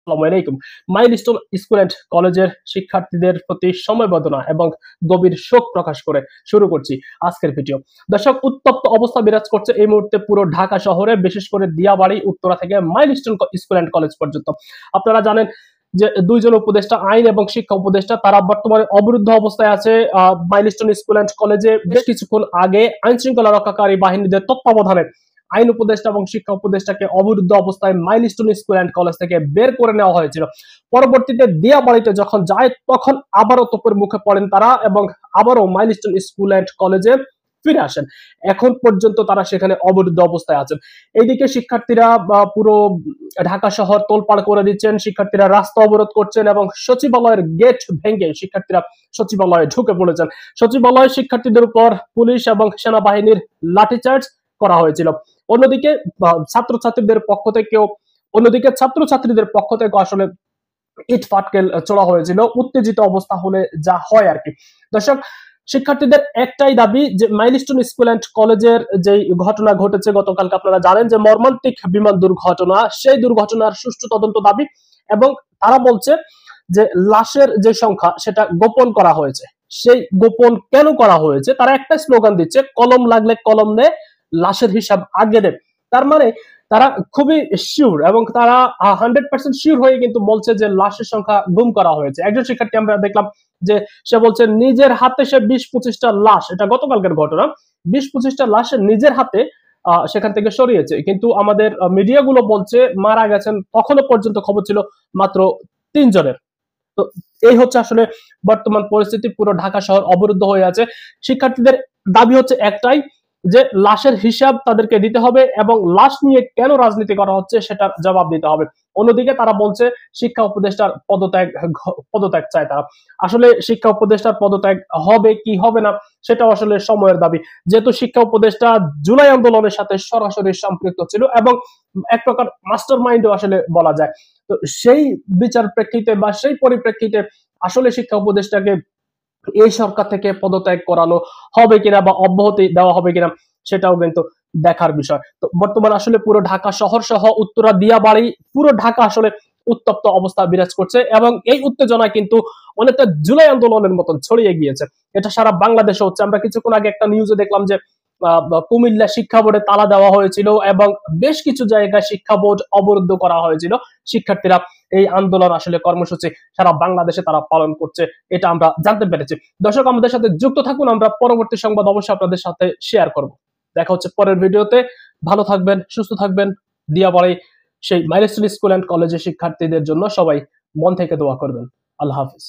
আসসালামু আলাইকুম। Milestone school and কলেজের শিক্ষার্থীদের প্রতি সমবেদনা এবং গভীর শোক প্রকাশ করে শুরু করছি আজকের ভিডিও। দর্শক, উত্তপ্ত অবস্থা বিরাজ করছে এই মুহূর্তে পুরো ঢাকা শহরে, বিশেষ করে দিয়াবাড়ি, উত্তরা থেকে মাইলস্টোন স্কুল অ্যান্ড কলেজ পর্যন্ত। আপনারা জানেন যে দুইজন উপদেষ্টা, আইন এবং শিক্ষা উপদেষ্টা, তারা বর্তমানে অবরুদ্ধ অবস্থায় আছে মাইলস্টোন স্কুল অ্যান্ড কলেজে। বেশ কিছুক্ষণ আগে আইন শৃঙ্খলা রক্ষাকারী বাহিনীদের তত্ত্বাবধানে আইন উপদেষ্টা এবং শিক্ষা উপদেষ্টাকে অবরুদ্ধ অবস্থায় মাইলস্টোন স্কুল অ্যান্ড কলেজ থেকে বের করে নেওয়া হয়েছিল। পরবর্তীতে দিয়াবাড়িতে যখন যায় তখন আবারও তোপের মুখে পড়েন তারা এবং আবারও মাইলস্টোন স্কুল অ্যান্ড কলেজে ফিরে আসেন। এখন পর্যন্ত তারা সেখানে অবরুদ্ধ অবস্থায় আছেন। এইদিকে শিক্ষার্থীরা পুরো ঢাকা শহর তোলপাড় করে দিচ্ছেন, শিক্ষার্থীরা রাস্তা অবরোধ করছেন এবং সচিবালয়ের গেট ভেঙে শিক্ষার্থীরা সচিবালয়ে ঢুকে পড়েছেন। সচিবালয়ে শিক্ষার্থীদের উপর পুলিশ এবং সেনাবাহিনীর লাঠিচার্জ করা হয়েছিল। অন্যদিকে ছাত্রছাত্রীদের পক্ষ থেকেও অন্যদিকে ছাত্রছাত্রীদের পক্ষ থেকে আসলে ইট পাটকেল ছোড়া হয়েছিল, উত্তেজিত অবস্থা হলে যা হয় আর কি। দর্শক, শিক্ষার্থীদের একটাই দাবি যে মাইলস্টোন স্কুল অ্যান্ড কলেজের যে ঘটনা ঘটেছে গতকালকে, আপনারা জানেন যে মর্মান্তিক বিমান দুর্ঘটনা, সেই দুর্ঘটনার সুষ্ঠু তদন্ত দাবি। এবং তারা বলছে যে লাশের যে সংখ্যা সেটা গোপন করা হয়েছে। সেই গোপন কেন করা হয়েছে? তারা একটা স্লোগান দিচ্ছে, কলম লাগলে কলম নে, লাশের হিসাব আগে দেব। তার মানে তারা খুবই শিওর এবং তারা 100% শিওর হয়ে কিন্তু বলছে যে লাশের সংখ্যা গুম করা হয়েছে। একজন শিক্ষার্থী আমরা দেখলাম যে সে বলছে নিজের হাতে সে 20-25টা লাশ, এটা গতকালকের ঘটনা, 20-25টা লাশ নিজের হাতে সেখান থেকে সরিয়েছে। কিন্তু আমাদের মিডিয়াগুলো বলছে মারা গেছেন তখনও পর্যন্ত খবর ছিল মাত্র 3 জনের। তো এই হচ্ছে আসলে বর্তমান পরিস্থিতি। পুরো ঢাকা শহর অবরুদ্ধ হয়ে আছে। শিক্ষার্থীদের দাবি হচ্ছে একটাই, যে লাশের হিসাব তাদেরকে দিতে হবে এবং লাশ নিয়ে কেন রাজনীতি করা হচ্ছে সেটার জবাব দিতে হবে। অন্যদিকে তারা বলছে শিক্ষা উপদেষ্টার পদত্যাগ চায় তারা। আসলে শিক্ষা উপদেষ্টার পদত্যাগ হবে কি হবে না সেটা আসলে সময়ের দাবি, যেহেতু শিক্ষা উপদেষ্টা জুলাই আন্দোলনের সাথে সরাসরি সম্পৃক্ত ছিল এবং এক প্রকার মাস্টার মাইন্ডও আসলে বলা যায়। তো সেই বিচার প্রেক্ষিতে বা সেই পরিপ্রেক্ষিতে আসলে শিক্ষা উপদেষ্টাকে এই সরকার থেকে পদত্যাগ করানো হবে কিনা বা অব্যাহতি দেওয়া হবে কিনা সেটাও কিন্তু দেখার বিষয়। তো বর্তমানে আসলে পুরো ঢাকা শহর সহ উত্তরা, দিয়াবাড়ি, পুরো ঢাকা আসলে উত্তপ্ত অবস্থা বিরাজ করছে এবং এই উত্তেজনা কিন্তু অনেকটা জুলাই আন্দোলনের মতন ছড়িয়ে গিয়েছে। এটা সারা বাংলাদেশে হচ্ছে। আমরা কিছুক্ষণ আগে একটা নিউজে দেখলাম যে কুমিল্লা শিক্ষা বোর্ডে তালা দেওয়া হয়েছিল এবং বেশ কিছু জায়গায় শিক্ষা বোর্ড অবরুদ্ধ করা হয়েছিল। শিক্ষার্থীরা এই আন্দোলন আসলে কর্মসূচি সারা বাংলাদেশে তারা পালন করছে, এটা আমরা জানতে পেরেছি। দর্শক, আমাদের সাথে যুক্ত থাকুন, আমরা পরবর্তী সংবাদ অবশ্যই আপনাদের সাথে শেয়ার করব। দেখা হচ্ছে পরের ভিডিওতে। ভালো থাকবেন, সুস্থ থাকবেন। দিয়াবাড়ি সেই মাইলস্টোন স্কুল অ্যান্ড কলেজের শিক্ষার্থীদের জন্য সবাই মন থেকে দোয়া করবেন। আল্লাহ হাফিজ।